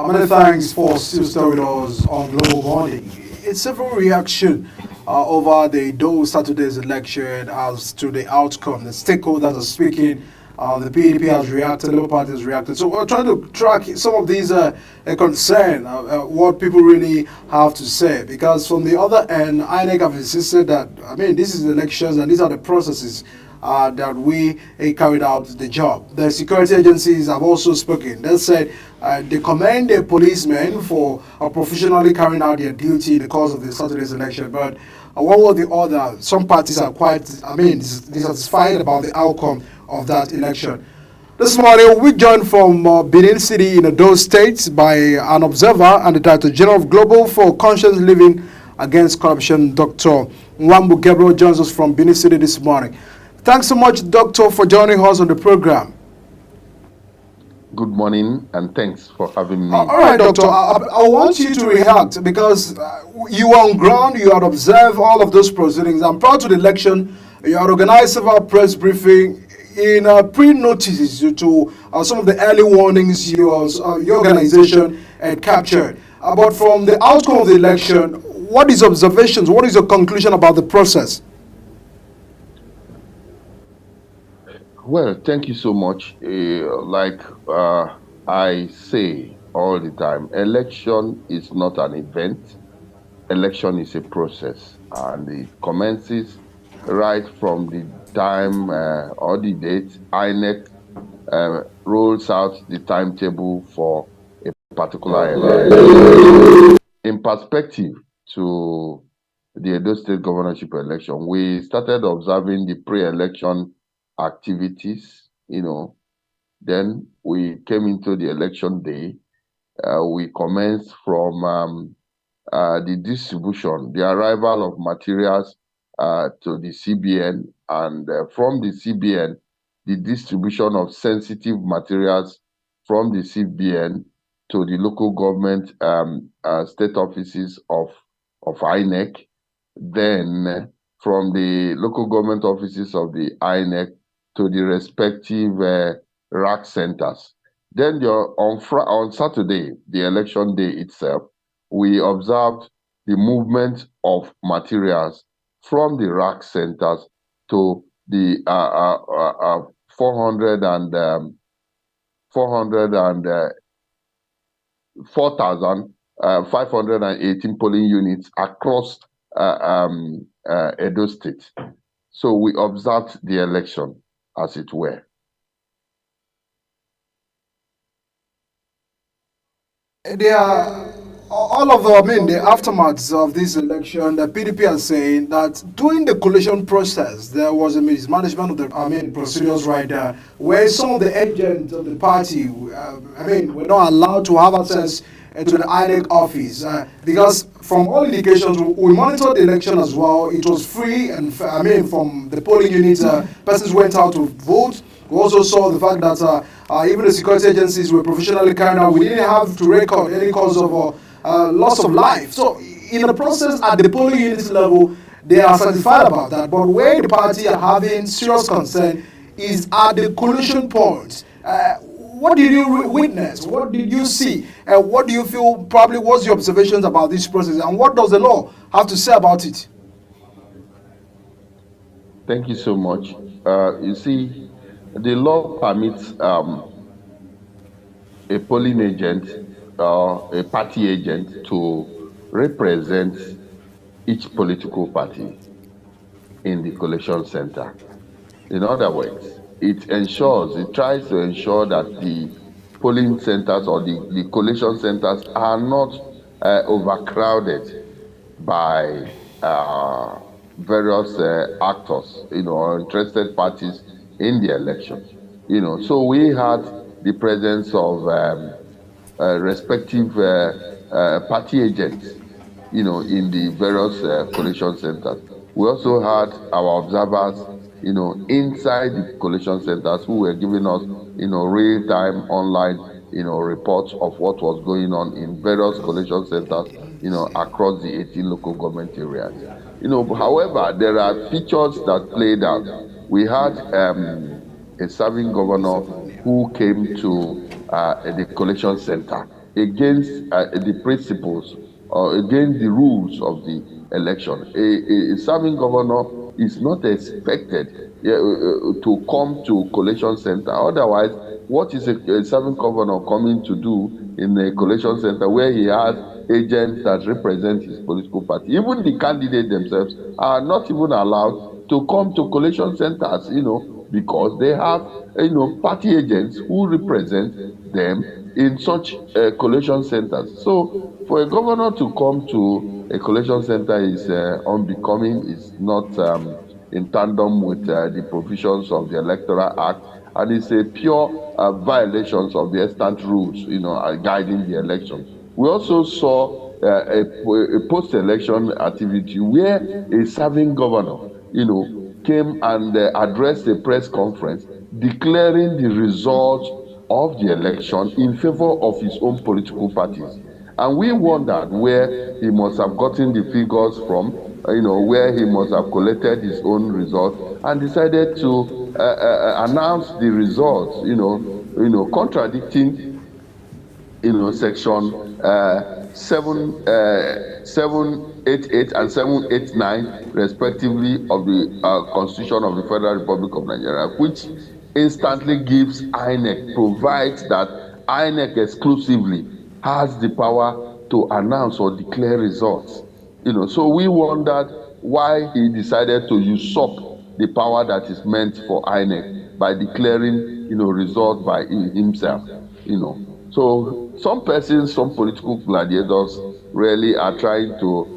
Many thanks for still staying with us on Global Bonding. It's several reaction over the those Saturday's election as to the outcome. The stakeholders are speaking. The PDP has reacted, Labour Party has reacted. So we're trying to track some of these concern, what people really have to say. Because from the other end, INEC have insisted that, I mean, this is the elections and these are the processes that we carried out the job. The security agencies have also spoken. They said they commend the policemen for professionally carrying out their duty in the course of the Saturday's election. But one or the other, some parties are quite, I mean, dissatisfied about the outcome of that election. This morning, we joined from Benin City in those states by an observer and the Director General of Global for Conscious Living Against Corruption, Dr. Nwambu Gabriel, joins us from Benin City this morning. Thanks so much, Doctor, for joining us on the program. Good morning, and thanks for having me. All right, Doctor. I want you to react because you were on ground, you had observed all of those proceedings. And prior to the election, you had organized several press briefing in pre-notices to some of the early warnings your organization had captured. But from the outcome of the election, what is observations? What is your conclusion about the process? Well, thank you so much. I say all the time, election is not an event. Election is a process, and it commences right from the time or the date INEC rolls out the timetable for a particular event. In perspective to the Edo State governorship election, we started observing the pre-election activities, then we came into the election day. We commenced from the distribution, the arrival of materials to the CBN, and from the CBN, the distribution of sensitive materials from the CBN to the local government state offices of INEC, then from the local government offices of the INEC to the respective RAC centers. Then on Saturday, the election day itself, we observed the movement of materials from the RAC centers to the 4,518 polling units across Edo State. So we observed the election, as it were. The aftermaths of this election, the PDP are saying that during the coalition process, there was a mismanagement of the procedures right there, where some of the agents of the party, were not allowed to have access to the INEC office because from all indications, we monitored the election as well. It was free, and from the polling units, persons went out to vote. We also saw the fact that even the security agencies were professionally carried out. We didn't have to record any cause of loss of life. So in the process at the polling unit level, they are satisfied about that. But where the party are having serious concern is at the collusion point. What did you witness? What did you see? What do you feel probably was your observations about this process? And what does the law have to say about it? Thank you so much. You see, the law permits a polling agent or a party agent to represent each political party in the collation center. In other words, it tries to ensure that the polling centers or the collation centers are not overcrowded by various actors, or interested parties in the election. So we had the presence of respective party agents, in the various collation centers. We also had our observers, inside the collation centers who were giving us, real-time online, reports of what was going on in various collation centers, across the 18 local government areas. However, there are features that played out. We had a serving governor who came to the collation center, against the principles or against the rules of the election. A serving governor is not expected to come to collation center. Otherwise, what is a serving governor coming to do in a collation center where he has agents that represent his political party? Even the candidates themselves are not even allowed to come to collation centers, because they have, party agents who represent them in such collation centers. So for a governor to come to a collation center is unbecoming, is not in tandem with the provisions of the Electoral Act, and it's a pure violations of the extant rules, guiding the election. We also saw a post-election activity where a serving governor, came and addressed a press conference declaring the results of the election in favor of his own political parties. And we wondered where he must have gotten the figures from, where he must have collected his own results, and decided to announce the results, contradicting, section 788 and 789 respectively of the Constitution of the Federal Republic of Nigeria, which instantly gives INEC, provides that INEC exclusively has the power to announce or declare results. So we wondered why he decided to usurp the power that is meant for INEC by declaring, results by himself. So some persons, some political gladiators really are trying to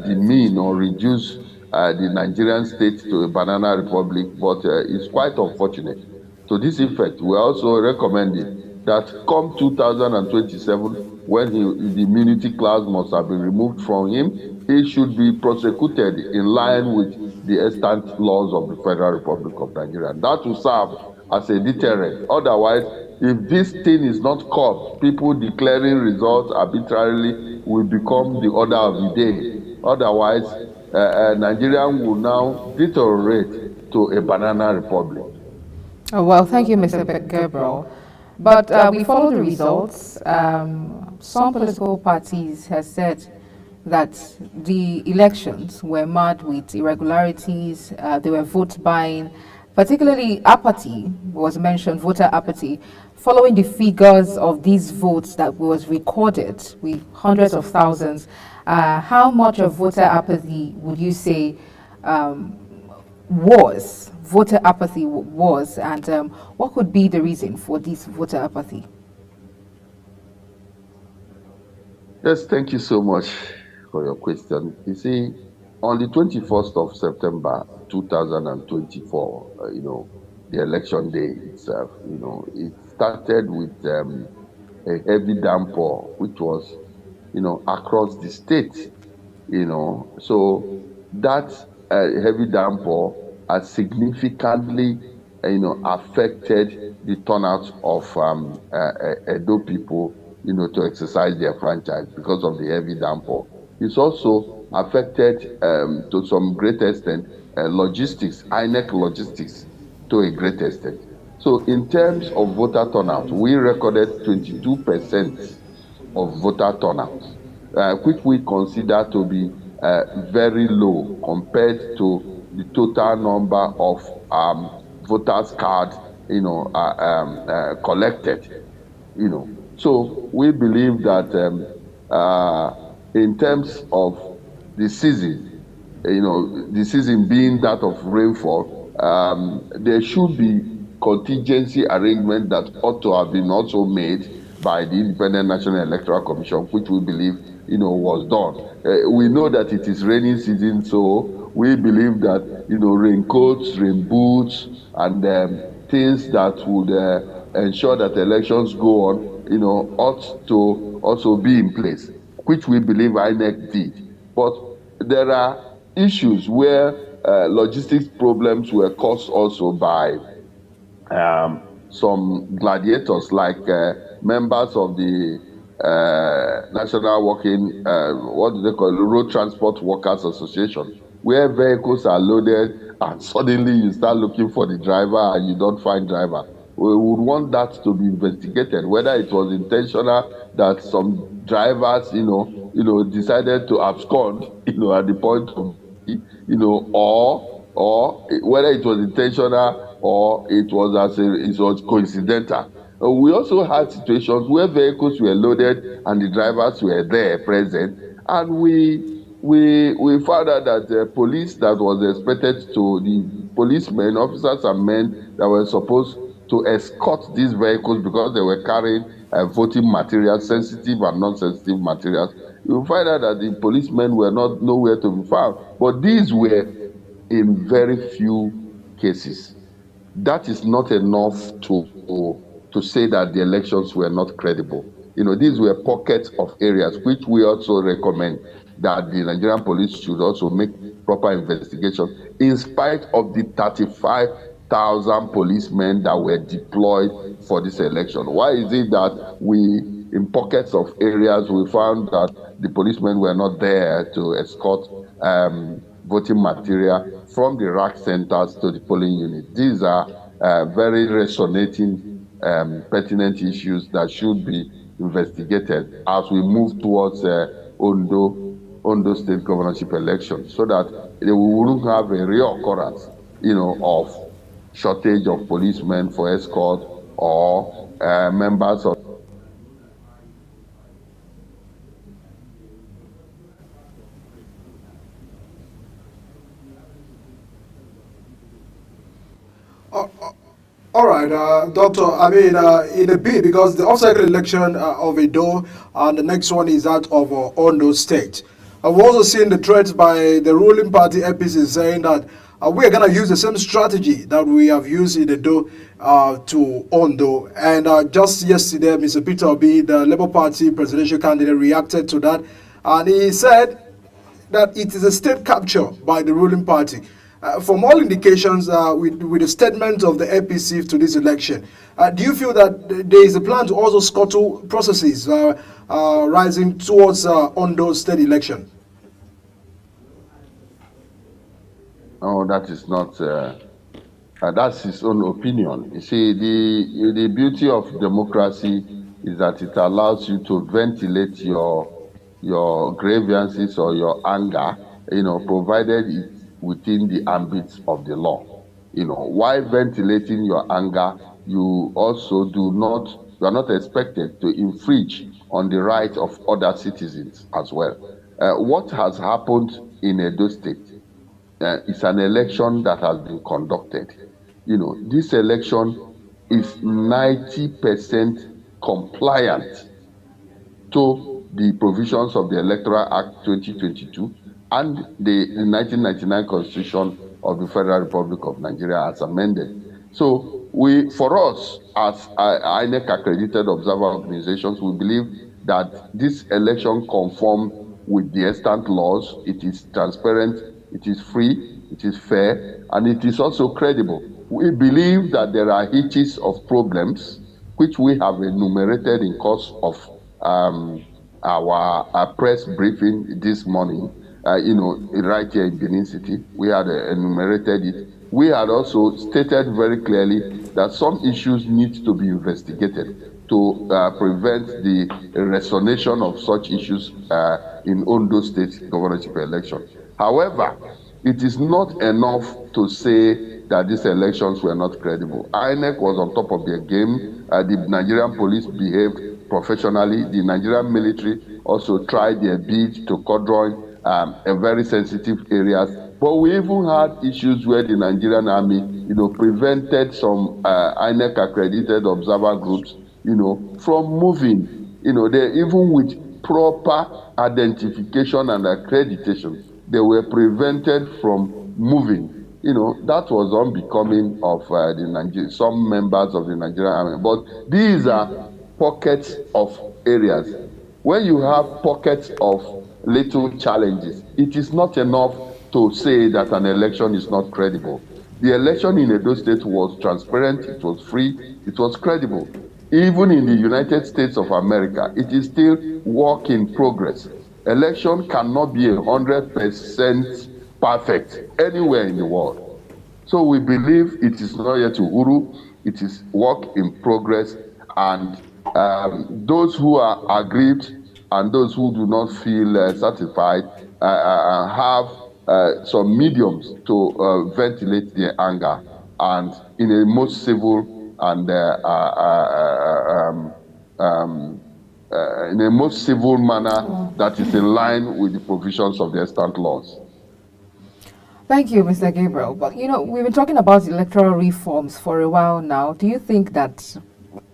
demean or reduce the Nigerian state to a banana republic, but it's quite unfortunate. To this effect, we are also recommending that come 2027, when the immunity clause must have been removed from him, he should be prosecuted in line with the extant laws of the Federal Republic of Nigeria. That will serve as a deterrent. Otherwise, if this thing is not caught, people declaring results arbitrarily will become the order of the day. Otherwise, Nigeria will now deteriorate to a banana republic. Oh, well, thank you, Mr. Gabriel. But we follow the results. Some political parties have said that the elections were marred with irregularities, they were vote buying, particularly apathy was mentioned, voter apathy, following the figures of these votes that was recorded with hundreds of thousands. How much of voter apathy would you say voter apathy was, and what could be the reason for this voter apathy? Yes, thank you so much for your question. You see, on the 21st of September 2024, the election day itself, it started with a heavy downpour, which was, across the state, So that heavy downpour has significantly, affected the turnout of Edo people, to exercise their franchise because of the heavy downpour. It's also affected, to some great extent, logistics, INEC logistics, to a great extent. So in terms of voter turnout, we recorded 22% of voter turnout, which we consider to be very low compared to the total number of voters cards, collected, So we believe that in terms of the season, the season being that of rainfall, there should be contingency arrangement that ought to have been also made by the Independent National Electoral Commission, which we believe, was done. We know that it is rainy season, so we believe that, raincoats, rain boots, and things that would ensure that elections go on, ought to also be in place, which we believe INEC did. But there are issues where logistics problems were caused also by some gladiators, like members of the National Working, what do they call it, Road Transport Workers Association, where vehicles are loaded and suddenly you start looking for the driver and you don't find driver. we would want that to be investigated, whether it was intentional that some drivers, decided to abscond, at the point of, or whether it was intentional or it was coincidental. We also had situations where vehicles were loaded and the drivers were there present, and we found out that the police that was expected to, the policemen, officers and men that were supposed to escort these vehicles because they were carrying voting materials, sensitive and non-sensitive materials. You find out that the policemen were nowhere to be found. But these were in very few cases. That is not enough to say that the elections were not credible. These were pockets of areas which we also recommend that the Nigerian police should also make proper investigation, in spite of the 35,000 policemen that were deployed for this election. Why is it that in pockets of areas, we found that the policemen were not there to escort voting material from the rack centers to the polling unit? These are very resonating, pertinent issues that should be investigated as we move towards Ondo State governorship election, so that we wouldn't have a reoccurrence, of shortage of policemen for escort or members of. All right, Doctor, in a bit, because the off-cycle election of Edo, and the next one is that of Ondo State. I've also seen the threats by the ruling party APC saying that we are going to use the same strategy that we have used in Edo to Ondo. And just yesterday, Mr. Peter Obi, the Labour Party presidential candidate, reacted to that. And he said that it is a state capture by the ruling party. From all indications, with the statement of the APC to this election, do you feel that there is a plan to also scuttle processes rising towards Ondo State election? No, that is not. That's his own opinion. You see, the beauty of democracy is that it allows you to ventilate your grievances or your anger, provided it's within the ambit of the law. While ventilating your anger, you also you are not expected to infringe on the right of other citizens as well. What has happened in Edo State is an election that has been conducted. This election is 90% compliant to the provisions of the Electoral Act 2022 and the 1999 Constitution of the Federal Republic of Nigeria as amended. So for us, as INEC accredited observer organizations, we believe that this election conforms with the extant laws. It is transparent, it is free, it is fair, and it is also credible. We believe that there are hitches of problems which we have enumerated in course of our press briefing this morning. Right here in Benin City, we had enumerated it. We had also stated very clearly that some issues need to be investigated to prevent the resonation of such issues in Ondo State governorship election. However, it is not enough to say that these elections were not credible. INEC was on top of their game. The Nigerian police behaved professionally. The Nigerian military also tried their bid to cordon very sensitive areas. But we even had issues where the Nigerian army, prevented some INEC accredited observer groups, from moving. They, even with proper identification and accreditation, they were prevented from moving. That was unbecoming of some members of the Nigerian army. But these are pockets of areas. When you have pockets of little challenges, it is not enough to say that an election is not credible. The election in Edo State was transparent, it was free, it was credible. Even in the United States of America, it is still work in progress. Election cannot be 100% perfect anywhere in the world. So we believe it is not yet Uhuru. It is work in progress, and those who are aggrieved and those who do not feel satisfied have some mediums to ventilate their anger, and in a most civil and in a most civil manner that is in line with the provisions of the extant laws. Thank you, Mr. Gabriel. But we've been talking about electoral reforms for a while now. Do you think that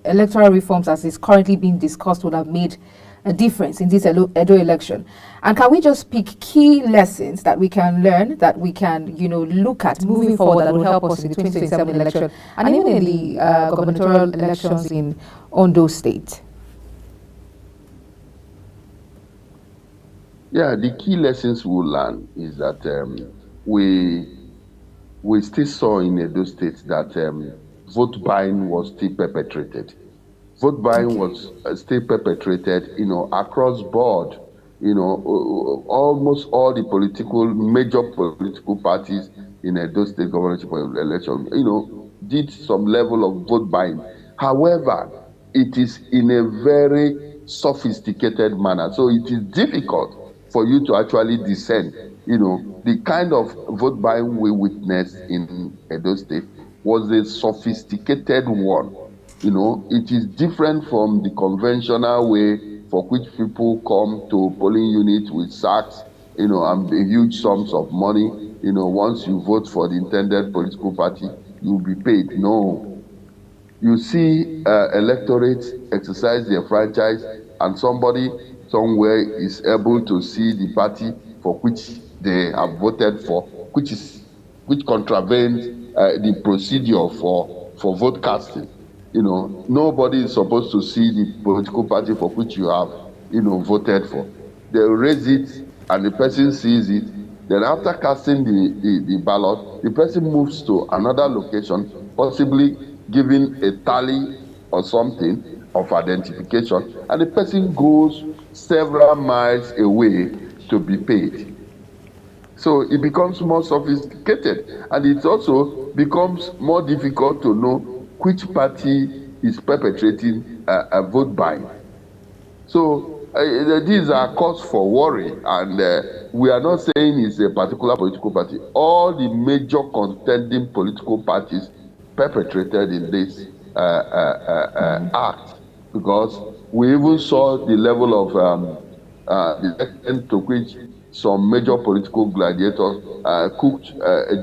electoral reforms, as is currently being discussed, would have made a difference in this Edo election? And can we just pick key lessons that we can learn, that we can, look at moving forward, that will help us in the 2027 election and even in the gubernatorial elections in Ondo State? Yeah, the key lessons we'll learn is that we still saw in Edo State that vote buying was still perpetrated. Vote buying was still perpetrated, across board. Almost all the major political parties in Edo State governorship election, did some level of vote buying. However, it is in a very sophisticated manner, so it is difficult for you to actually discern. The kind of vote buying we witnessed in Edo State was a sophisticated one. It is different from the conventional way for which people come to polling units with sacks, and huge sums of money. Once you vote for the intended political party, you'll be paid. No. You see electorates exercise their franchise, and somebody somewhere is able to see the party for which they have voted for, which contravenes the procedure for vote casting. Nobody is supposed to see the political party for which you have, voted for. They raise it, and the person sees it. Then after casting the ballot, the person moves to another location, possibly giving a tally or something of identification, and the person goes several miles away to be paid. So it becomes more sophisticated, and it also becomes more difficult to know which party is perpetrating a vote buying. So these are cause for worry, and we are not saying it's a particular political party. All the major contending political parties perpetrated in this act, because we even saw the level of the extent to which some major political gladiators cooked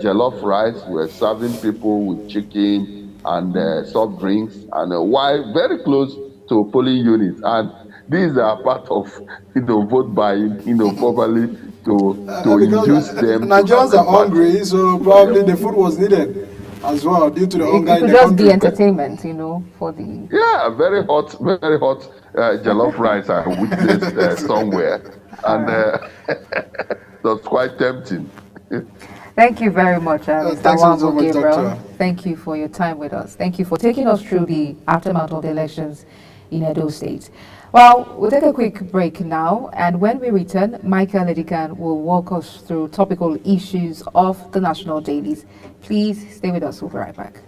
jollof rice, were serving people with chicken and soft drinks, and while very close to polling units. And these are part of vote buying, probably to induce them. Nigerians are hungry, so probably the food was needed as well due to the hunger in the just country. be entertainment, for the very hot jollof rice I witnessed somewhere, and that's quite tempting. Thank you very much, Mr. Thanks so Wambo much, Gabriel. Doctor. Thank you for your time with us. Thank you for taking us through the aftermath of the elections in Edo State. Well, we'll take a quick break now, and when we return, Michael Edikan will walk us through topical issues of the national dailies. Please stay with us. We'll be right back.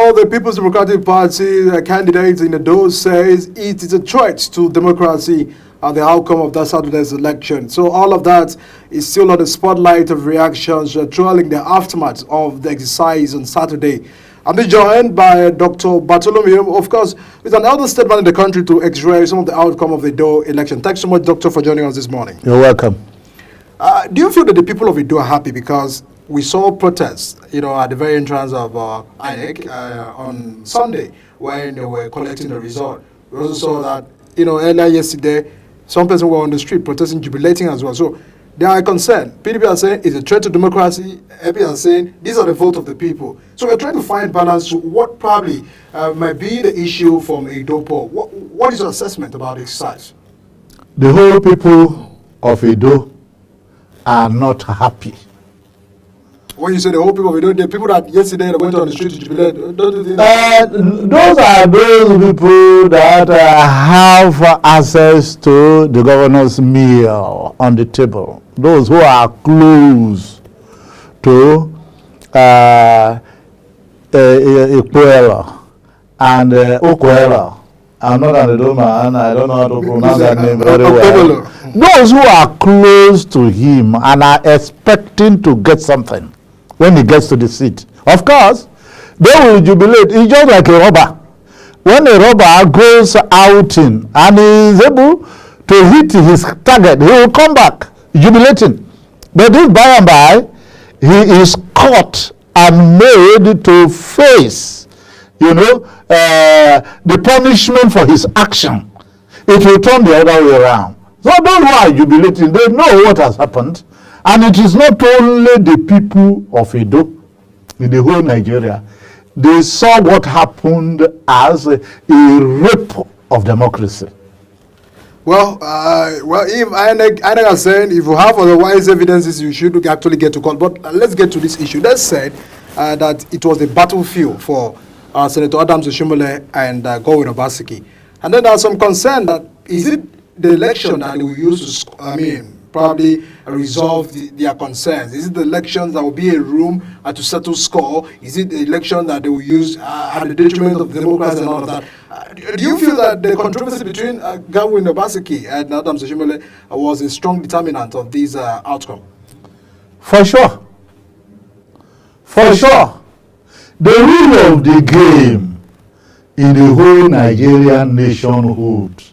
Well, the People's Democratic Party candidate in the Edo says it is a threat to democracy and the outcome of that Saturday's election. So all of that is still on the spotlight of reactions trailing the aftermath of the exercise on Saturday. I'm joined by Dr. Bartholomew, of course, with an elder statesman in the country to x-ray some of the outcome of the Edo election. Thanks so much, Doctor, for joining us this morning. You're welcome. Do you feel that the people of Edo are happy because we saw protests, at the very entrance of INEC on Sunday when they were collecting the result? We also saw that, earlier yesterday, some people were on the street protesting, jubilating as well. So they are concerned. PDP are saying it's a threat to democracy. AP are saying these are the vote of the people. So we're trying to find balance to what probably might be the issue from Edo poll. What is your assessment about the exercise? The whole people of Edo are not happy. When you say the whole people of Edo, the people that yesterday went on the street to jubilate, don't you think that? Those are those people that have access to the governor's meal on the table. Those who are close to Ikwela and Okwela. I'm not an Edo man, I don't know how to pronounce that name very well. Those who are close to him and are expecting to get something when he gets to the seat. Of course, they will jubilate. It's just like a robber. When a robber goes outing and he is able to hit his target, he will come back jubilating. But if by and by he is caught and made to face, the punishment for his action, it will turn the other way around. So those who are jubilating, they know what has happened. And it is not only the people of Edo, in the whole Nigeria. They saw what happened as a rape of democracy. Well, if INEC is saying if you have otherwise evidences, you should actually get to court. But let's get to this issue. They said that it was the battlefield for Senator Adams Oshomole and Godwin Obaseki. And then there's some concern that is it the election that they will use to, probably resolve their concerns? Is it the elections that will be a room to settle score? Is it the election that they will use at the detriment of democracy and all of that? Do you feel that the controversy between Godwin Obaseki and Adams Oshomole was a strong determinant of this outcome? For sure. For sure. The rule of the game in the whole Nigerian nationhood,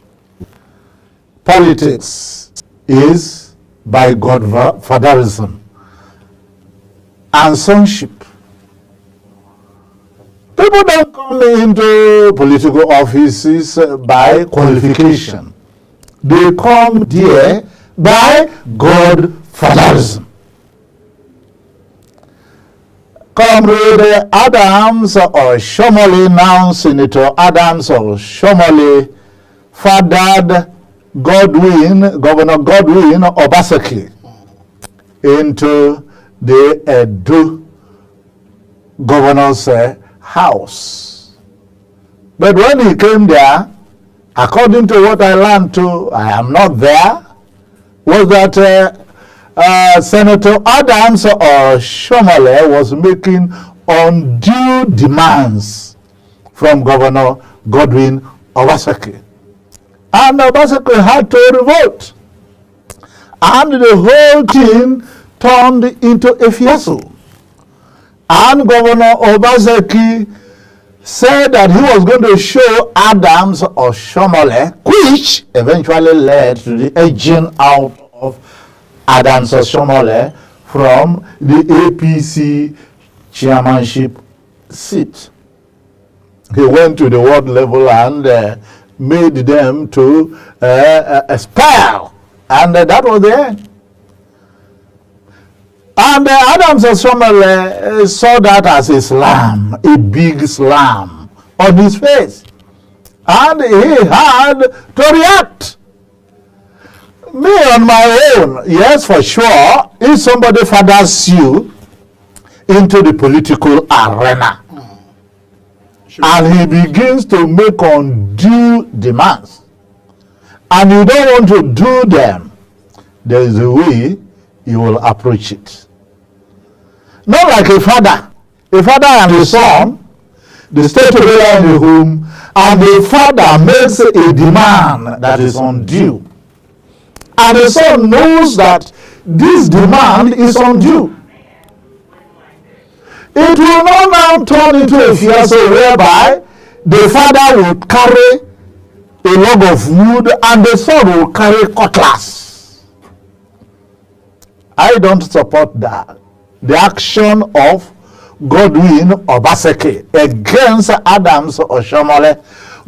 politics is by godfatherism and sonship. People don't come into political offices by qualification. They come there by godfatherism. Comrade Adams Oshomole, now Senator Adams Oshomole, fathered Governor Godwin Obaseki into the Edo governor's house. But when he came there, according to what I learned too, I am not there, was that Senator Adams Oshomole was making undue demands from Governor Godwin Obaseki. And Obaseki had to revolt. And the whole thing turned into a fiasco. And Governor Obaseki said that he was going to show Adams Oshomole, which eventually led to the edging out of Adams Oshomole from the APC chairmanship seat. He went to the ward level and made them to expel, and that was the end. And Adams Oshomole saw that as a slam, a big slam on his face, and he had to react. Me on my own, yes, for sure, if somebody fathers you into the political arena, and he begins to make undue demands, and you don't want to do them, there is a way you will approach it. Not like a father and a son, they stay together in a home, and the father makes a demand that is undue. And the son knows that this demand is undue. It will not now turn into a fiasco whereby the father will carry a log of wood and the son will carry cutlass. I don't support that. The action of Godwin Obaseki against Adams Oshiomhole,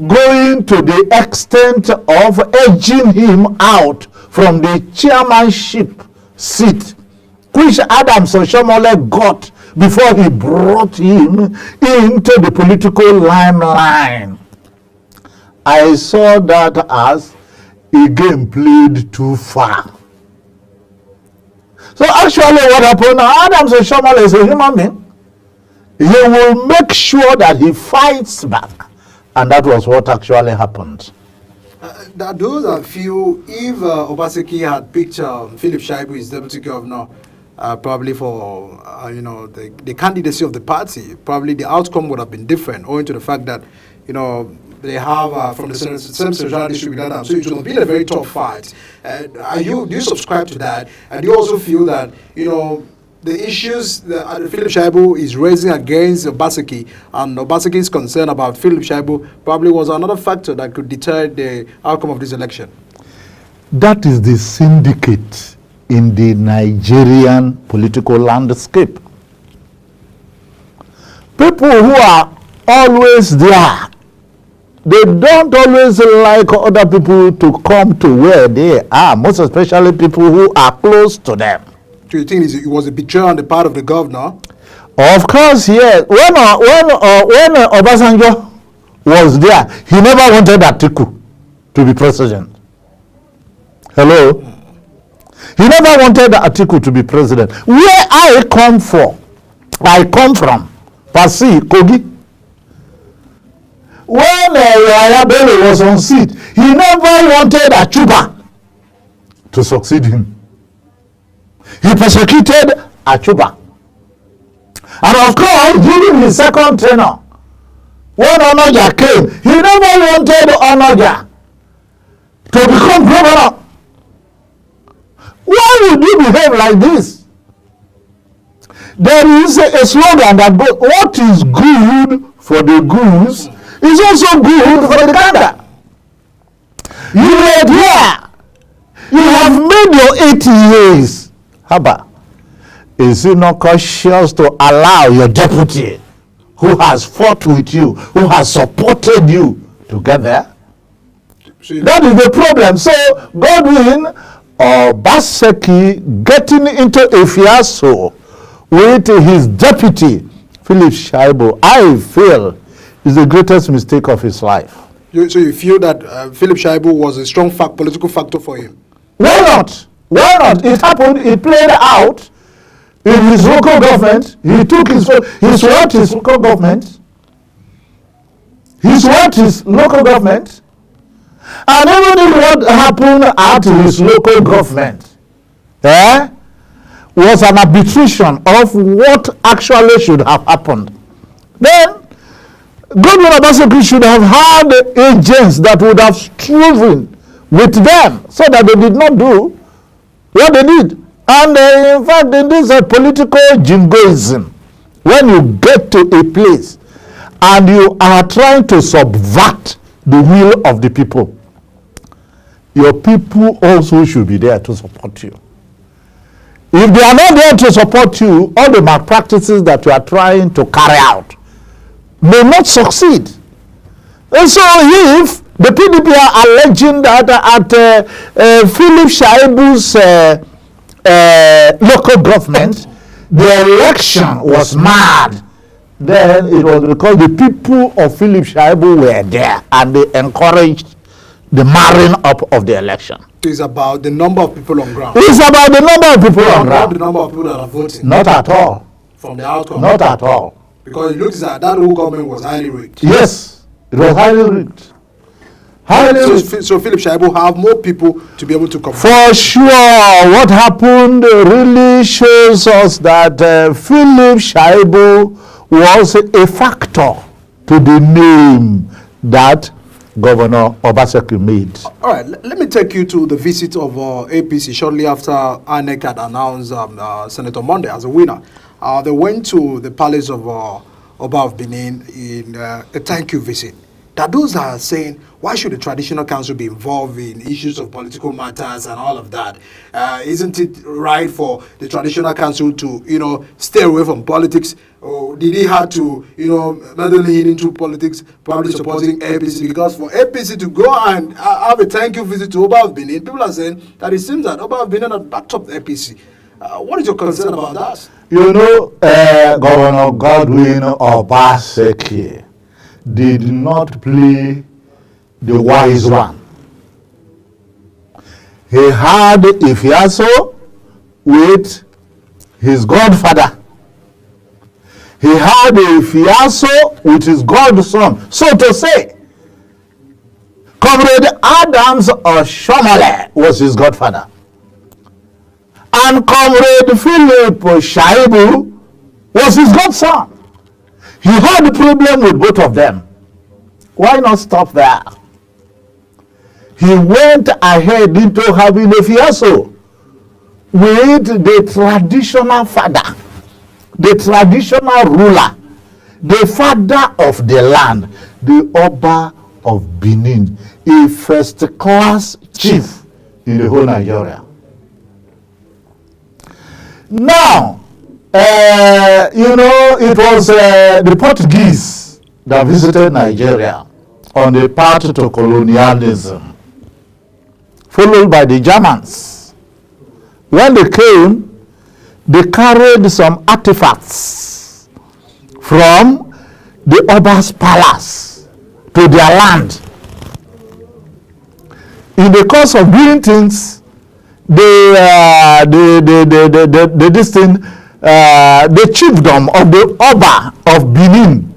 going to the extent of edging him out from the chairmanship seat, which Adams Oshiomhole got before he brought him into the political limelight. I saw that as a game played too far. So actually what happened now, Adams Oshiomhole is a human being. He will make sure that he fights back. And that was what actually happened. Those are few. If Obaseki had picked Philip Shaibu as deputy governor, probably for the candidacy of the party, probably the outcome would have been different, owing to the fact that they have from the same senatorial district with Adams. So it would have been a very tough fight. Do you subscribe to that? And do you also feel that the issues that Philip Shaibu is raising against Obaseki, and Obaseki's concern about Philip Shaibu probably was another factor that could deter the outcome of this election? That is the syndicate in the Nigerian political landscape. People who are always there, they don't always like other people to come to where they are, most especially people who are close to them. Do you think it was a betrayal on the part of the governor? Of course, yes. When Obasanjo was there, he never wanted Atiku to be president. Hello? He never wanted Atiku to be president. Where I come from, Pasi, Kogi. When Yahaya Bello was on seat, he never wanted Achuba to succeed him. He persecuted Achuba. And of course, during his second tenure, when Onoja came, he never wanted Onoja to become governor. Why would you behave like this? There is a slogan that goes, what is good for the goose is also good for the gander. You are here. You have made your 80 years. Haba, is it not cautious to allow your deputy, who has fought with you, who has supported you, to get there? That is the problem. So Godwin Obaseki getting into a fiasco with his deputy, Philip Shaibu, I feel is the greatest mistake of his life. So you feel that Philip Shaibu was a strong political factor for him? Why not? Why not? It happened, it played out in his local government. He took his local government. He swept his local government. And even if what happened at his local government was an arbitration of what actually should have happened, then Godwin Obaseki should have had agents that would have striven with them so that they did not do what they did. And in fact, in this political jingoism, when you get to a place and you are trying to subvert the will of the people, your people also should be there to support you. If they are not there to support you, all the malpractices that you are trying to carry out may not succeed. And so if the PDP are alleging that at Philip Shaibu's local government, the election was mad, then it was because the people of Philip Shaibu were there and they encouraged the marring up of the election. It's about the number of people on ground. It's about the number of people on ground. Not the number of people that are voting. Not at all. From the outcome. Not at all. Because it looks like that whole government was highly rigged. Yes, it was highly rigged. So Philip Shaibu have more people to be able to come. For sure, what happened really shows us that Philip Shaibu was a factor to the name that Governor Obaseki made. All right, let me take you to the visit of APC shortly after INEC had announced Senator Monday as a winner. They went to the palace of Oba of Benin in a thank you visit. That those are saying, why should the traditional council be involved in issues of political matters and all of that? Isn't it right for the traditional council to, stay away from politics? Or did he have to, meddle into politics, probably supporting APC? Because for APC to go and have a thank you visit to Oba of Benin, people are saying that it seems that Oba of Benin had backed up the APC. What is your concern about that? Governor Godwin Obaseki did not play the wise one. He had a fiasco with his godfather. He had a fiasco with his godson. So to say, Comrade Adams Oshomole was his godfather. And Comrade Philip Shaibu was his godson. He had a problem with both of them. Why not stop there? He went ahead into having a fiasco with the traditional father, the traditional ruler, the father of the land, the Oba of Benin, a first-class chief in the whole Nigeria. Now, it was the Portuguese that visited Nigeria on the path to colonialism, followed by the Germans. When they came, they carried some artifacts from the Oba's palace to their land. In the course of doing things, the chiefdom of the Oba of Benin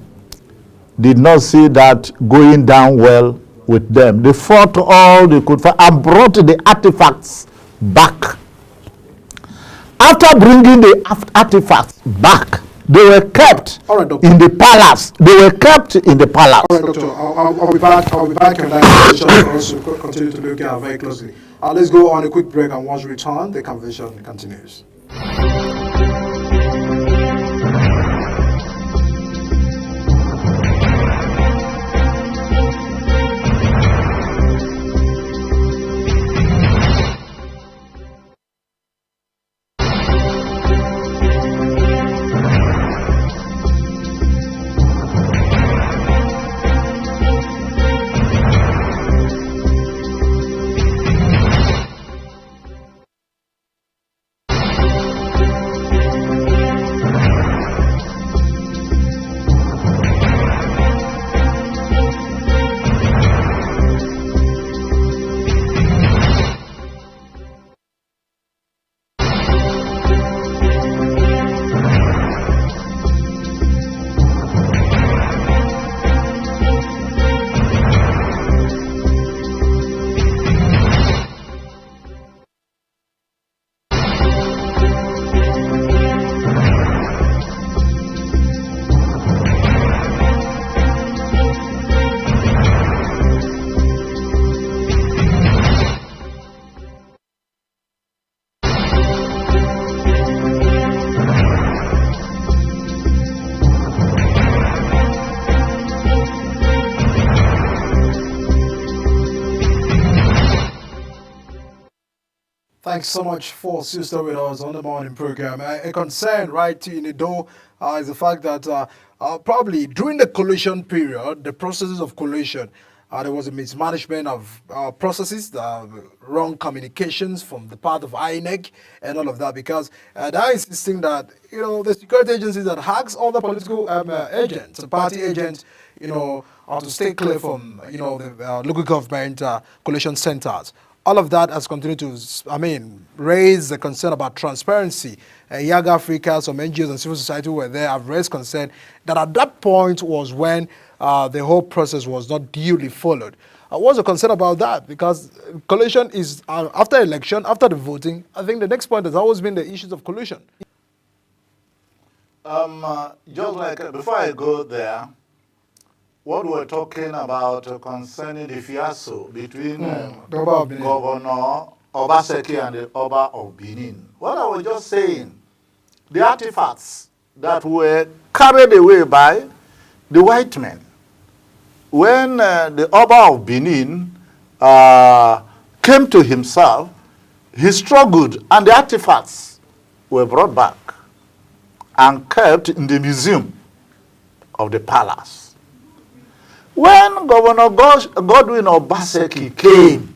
did not see that going down well with them. They fought all they could find and brought the artifacts back. After bringing the artifacts back, they were kept in the palace. They were kept in the palace. All right, Doctor. I'll be back. I'll be back in that conversation for us to continue to look at very closely. Let's go on a quick break, and once we return, the conversation continues. Thanks so much for still with us on the morning program. A concern right in the door is the fact that probably during the coalition period, the processes of coalition, there was a mismanagement of processes, wrong communications from the part of INEC and all of that, because they're insisting that, the security agencies that hacks all the political agents, party agents, to stay clear from, the local government coalition centers. All of that has continued to, raise the concern about transparency. Young Africa, some NGOs and civil society were there, have raised concern that at that point was when the whole process was not duly followed. What's the concern about that? Because coalition is, after election, after the voting, I think the next point has always been the issues of coalition. Just like, before I go there, what we're talking about concerning the fiasco between the Oba of Benin. Governor Obaseki and the Oba of Benin. What I was just saying, the artifacts that were carried away by the white men, when the Oba of Benin came to himself, he struggled, and the artifacts were brought back and kept in the museum of the palace. When Governor Godwin Obaseki came,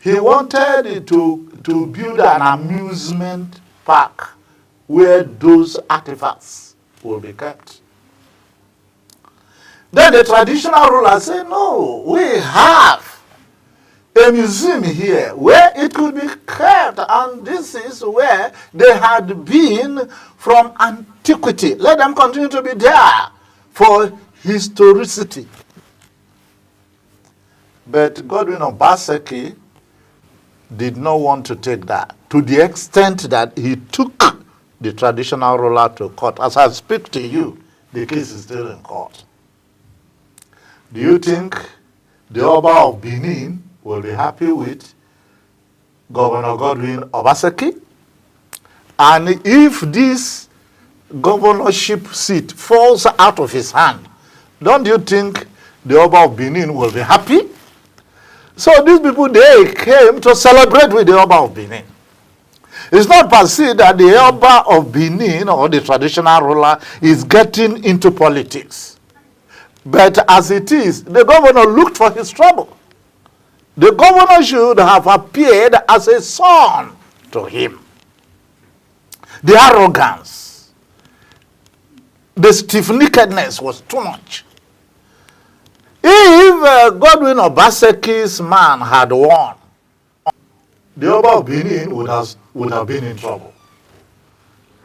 he wanted to build an amusement park where those artifacts will be kept. Then the traditional ruler said, no, we have a museum here where it could be kept, and this is where they had been from antiquity. Let them continue to be there for historicity. But Godwin Obaseki did not want to take that, to the extent that he took the traditional ruler to court. As I speak to you, the case is still in court. Do you think the Oba of Benin will be happy with Governor Godwin Obaseki? And if this governorship seat falls out of his hand, don't you think the Oba of Benin will be happy? So these people, they came to celebrate with the Oba of Benin. It's not perceived that the Oba of Benin or the traditional ruler is getting into politics. But as it is, the governor looked for his trouble. The governor should have appeared as a son to him. The arrogance, the stiff-neckedness was too much. If Godwin Obaseki's man had won, the Oba of Benin would have been in trouble.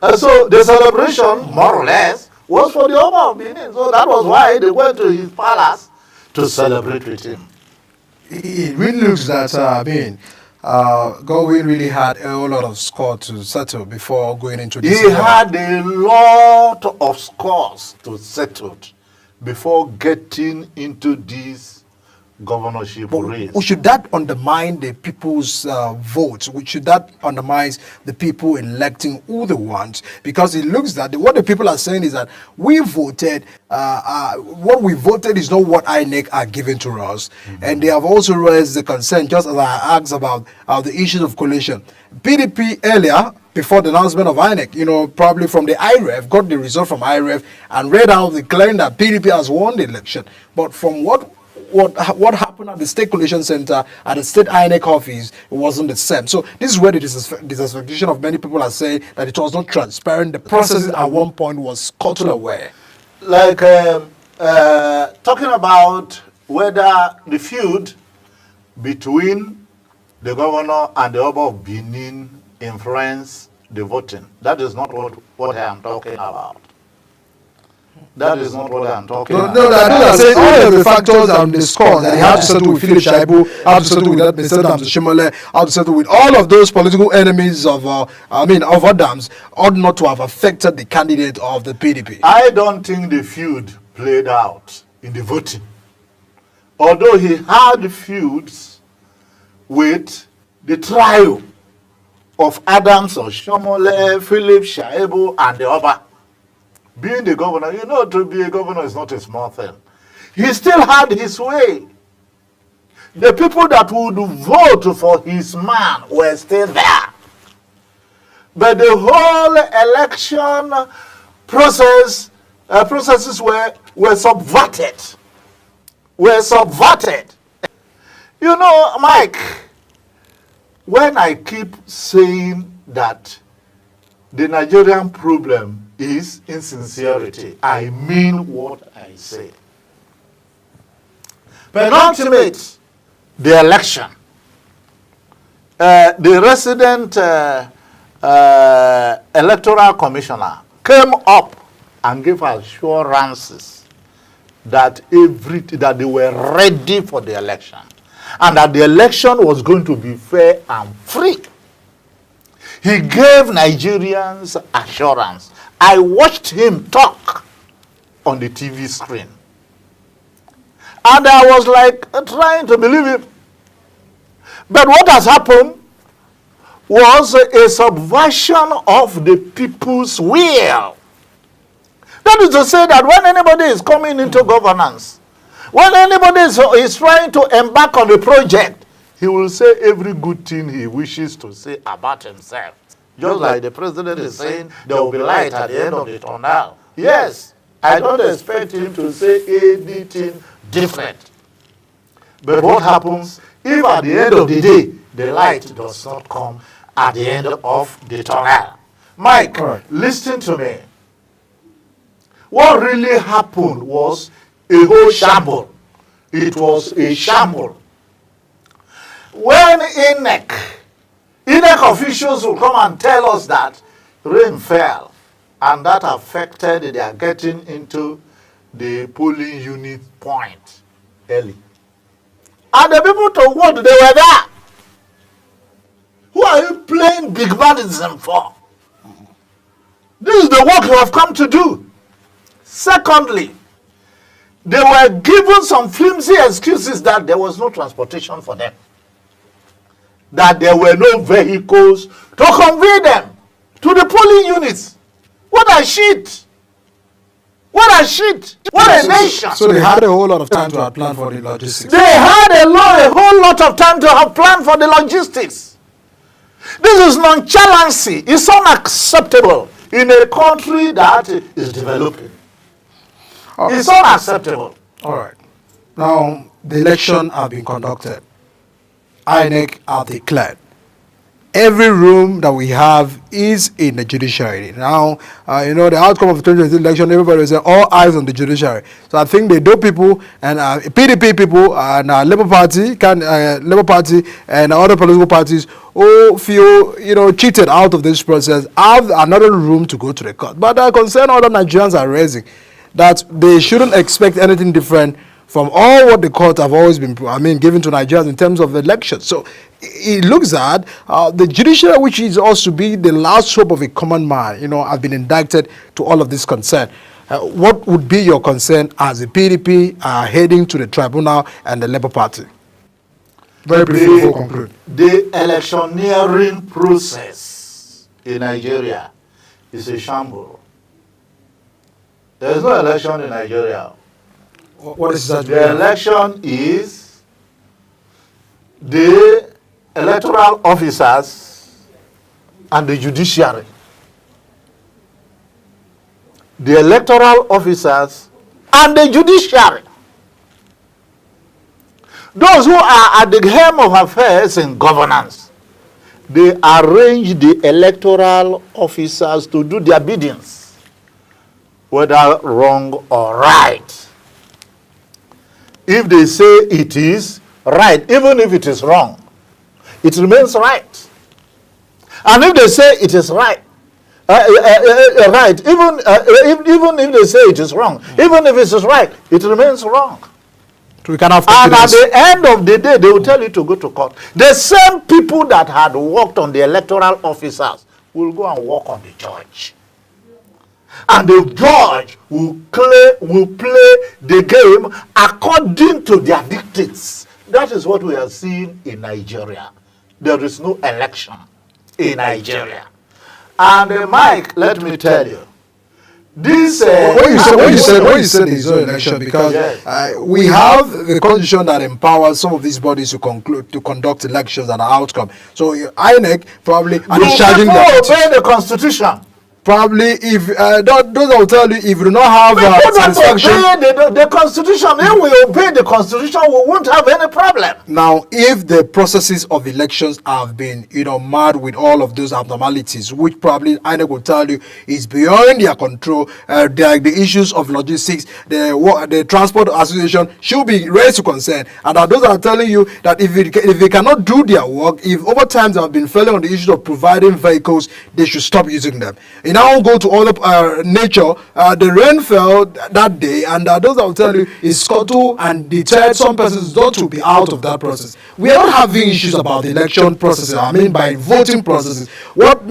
And so the celebration, more or less, was for the Oba of Benin. So that was why they went to his palace to celebrate with him. It really looks that, Godwin really had a whole lot of score to settle before going into this. He had a lot of scores to settle before getting into this governorship race. Should that undermine the people's vote? Should that undermine the people electing who they want? Because it looks that what the people are saying is that we voted, what we voted is not what INEC are giving to us. And they have also raised the concern, just as I asked about the issues of coalition. PDP earlier, before the announcement of INEC, probably from the IREF, got the result from IREF and read out declaring that PDP has won the election. But from what happened at the State Coalition Center, at the State INEC office, it wasn't the same. So this is where the dissatisfaction of many people are saying that it was not transparent. The process at one point was scuttled away. Like talking about whether the feud between the governor and the Oba of Benin influenced the voting. That is not what I am talking about. That is not what I am talking about. No, I'm saying all of the factors and the scores that he had to settle with Philip Shaibu, had to settle with Mr. Adams Shimole, had to settle with all of those political enemies of Adams, ought not to have affected the candidate of the PDP. I don't think the feud played out in the voting. Although he had feuds with the trio of Adams Oshomole, Philip Shaibu, and the Oba. Being the governor, to be a governor is not a small thing. He still had his way. The people that would vote for his man were still there. But the whole election processes were subverted. Mike, when I keep saying that the Nigerian problem is insincerity, I mean what I say. Penultimate, the election. The resident electoral commissioner came up and gave assurances that they were ready for the election and that the election was going to be fair and free. He gave Nigerians assurance. I watched him talk on the TV screen. And I was like trying to believe him. But what has happened was a subversion of the people's will. That is to say that when anybody is coming into governance, when anybody is trying to embark on a project, he will say every good thing he wishes to say about himself. Just like the president is saying there will be light at the end of the tunnel. Yes, I don't expect him to say anything different. But what happens if at the end of the day, the light does not come at the end of the tunnel? Mike, listen to me. What really happened was a whole shamble. It was a shamble. When INEC officials will come and tell us that rain fell and that affected their getting into the polling unit point early. And the people to what they were there. Who are you playing big bandism for? This is the work you have come to do. Secondly, they were given some flimsy excuses that there was no transportation for them, that there were no vehicles to convey them to the polling units. What a shit! What a shit! What a nation! So they had a whole lot of time to have planned for the logistics. They had a whole lot of time to have planned for the logistics. This is nonchalancy. It's unacceptable in a country that is developing. It's unacceptable. All right. Now, the election have been conducted. INEC are declared. Every room that we have is in the judiciary. Now, the outcome of the 2020 election, everybody will say, all eyes on the judiciary. So I think the DOE people and PDP people and Labour Party and other political parties who feel, cheated out of this process have another room to go to the court. But the concern other Nigerians are raising that they shouldn't expect anything different from all what the court have always been, given to Nigerians in terms of elections. So it looks at the judiciary, which is also be the last hope of a common man, have been indicted to all of this concern. What would be your concern as the PDP are heading to the tribunal and the Labour Party? Very briefly before we conclude. The electioneering process in Nigeria is a shambles. There is no election in Nigeria. What is that? The election is the electoral officers and the judiciary. The electoral officers and the judiciary. Those who are at the helm of affairs in governance, they arrange the electoral officers to do their biddings, whether wrong or right. If they say it is right, even if it is wrong, it remains right. And if they say it is right, even if they say it is wrong, even if it is right, it remains wrong. We can have and at the end of the day, they will tell you to go to court. The same people that had worked on the electoral officers will go and work on the judge. And the judge will play the game according to their dictates. That is what we are seeing in Nigeria. There is no election in Nigeria. And Mike, let me tell you, this when you said there is no election, because we have the constitution that empowers some of these bodies to conduct elections and outcome. So INEC probably and is charging them obey the constitution. Probably, if those will tell you, if you do not have satisfaction, the constitution, if we obey the constitution, we won't have any problem. Now, if the processes of elections have been, marred with all of those abnormalities, which probably INEC will tell you is beyond their control, the issues of logistics, the transport association should be raised to concern, and those are telling you that if they cannot do their work, if over time they have been failing on the issue of providing vehicles, they should stop using them. Now go to other nature. The rain fell that day, and those I will tell you is scuttled and deterred some persons not to be out of that process. We are not having issues about the election processes. By voting processes. What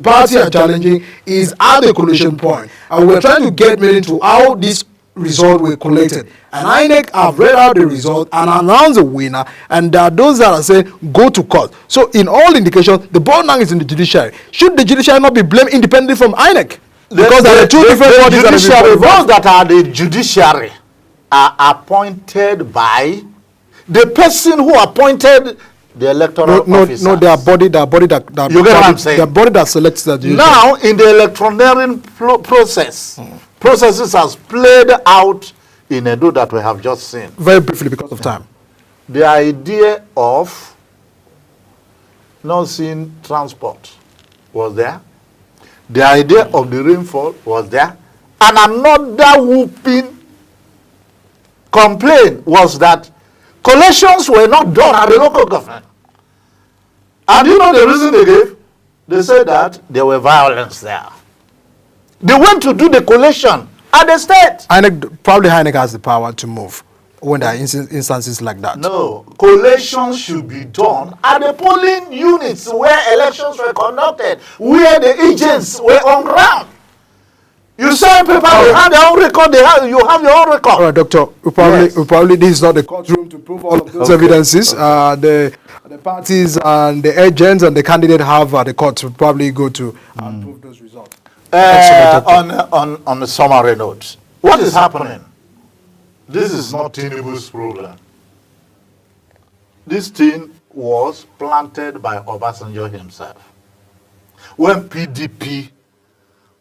parties are challenging is at the collision point, and we're trying to get many to how this result were collected. And INEC have read out the result and announced the winner, and there are those that are saying go to court. So in all indications, the ball now is in the judiciary. Should the judiciary not be blamed independently from INEC? Because there are two different bodies that are those that are the judiciary are appointed by the person who appointed the electoral officers. No, they are body that you get what I'm saying? The body that selects the judiciary. Now, in the electioneering process, processes has played out in Edo that we have just seen. Very briefly, because of time. The idea of not seeing transport was there. The idea of the rainfall was there. And another whooping complaint was that collections were not done at the local government. And you know the reason they gave? They said that there were violence there. They went to do the collection at the state. Probably INEC has the power to move when there are instances like that. No, collations should be done at the polling units where elections were conducted, where the agents were on ground. You sign paper, they have their own record, you have your own record. All right, Doctor, we probably this is not the courtroom to prove all of those evidences. The parties and the agents and the candidate have the court to probably go to and prove those results. On a summary note, what is happening? This is not Tinubu's problem. This thing was planted by Obasanjo himself. When PDP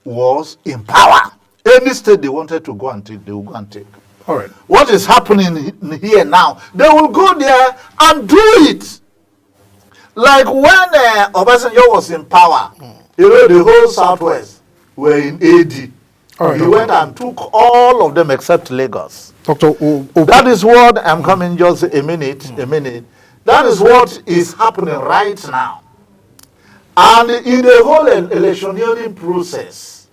was in power, any state they wanted to go and take, they will go and take. All right. What is happening here now? They will go there and do it. Like when Obasanjo was in power, you know, the whole Southwest were in AD. Right, he went and took all of them except Lagos. Doctor, that is what I'm coming just a minute. That is what is happening right now. And in the whole electioneering process,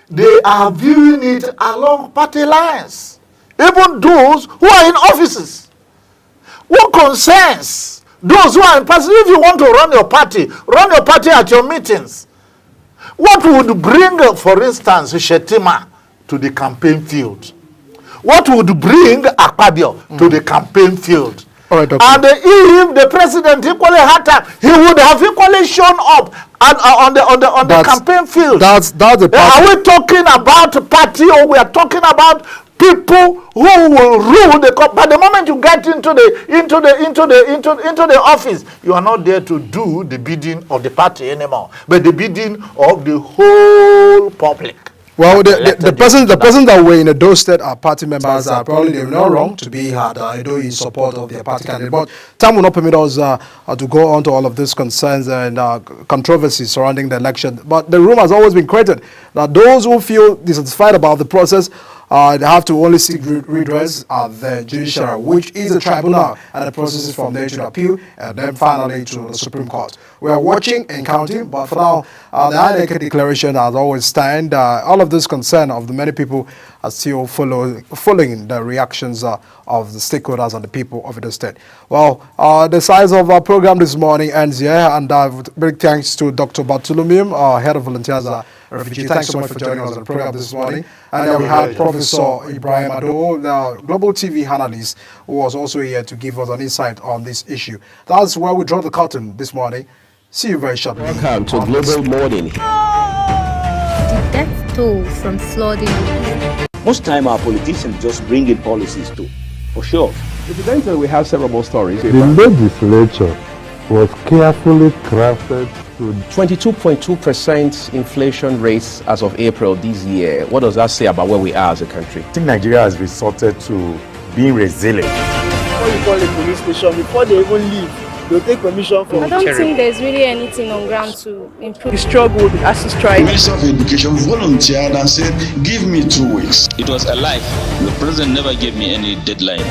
they are viewing it along party lines. Even those who are in offices. What concerns those who are in party? If you want to run your party at your meetings. What would bring, for instance, Shetima to the campaign field? What would bring Akpabio to the campaign field? All right, Doctor. And if the president equally had time, he would have equally shown up on the campaign field. That's the part. Are we talking about party, or we are talking about people who will rule the country? But the moment you get into the office, you are not there to do the bidding of the party anymore, but the bidding of the whole public. Well, the persons that were in Edo State are party members are probably they were not wrong to be had Edo in support of their party candidate. But time will not permit us to go on to all of these concerns and controversies surrounding the election. But the room has always been created that those who feel dissatisfied about the process, they have to only seek redress at the judiciary, which is a tribunal, and the process is from there to the appeal and then finally to the Supreme Court. We are watching and counting, but for now, the INEC declaration has always stand. All of this concern of the many people are still following the reactions of the stakeholders and the people of the state. Well, the size of our program this morning ends here, and big thanks to Dr. Bartolomeu, head of volunteers refugee. Thanks so much for joining us on the program this morning. And then we had Professor Ibrahim Ado, the Global TV analyst, who was also here to give us an insight on this issue. That's where we draw the curtain this morning. See you very shortly. Welcome to Global Morning. The death toll from flooding. Most time our politicians just bring in policies too, for sure. Incidentally, we have several more stories. The legislature was carefully crafted to 22.2% inflation rates as of April this year. What does that say about where we are as a country? I think Nigeria has resorted to being resilient. Before you call a police station, before they even leave, they'll take permission from. I don't think there's really anything on ground to improve. We struggled as a strike. The Minister of Education volunteered and said, give me 2 weeks. It was a lie. The president never gave me any deadline.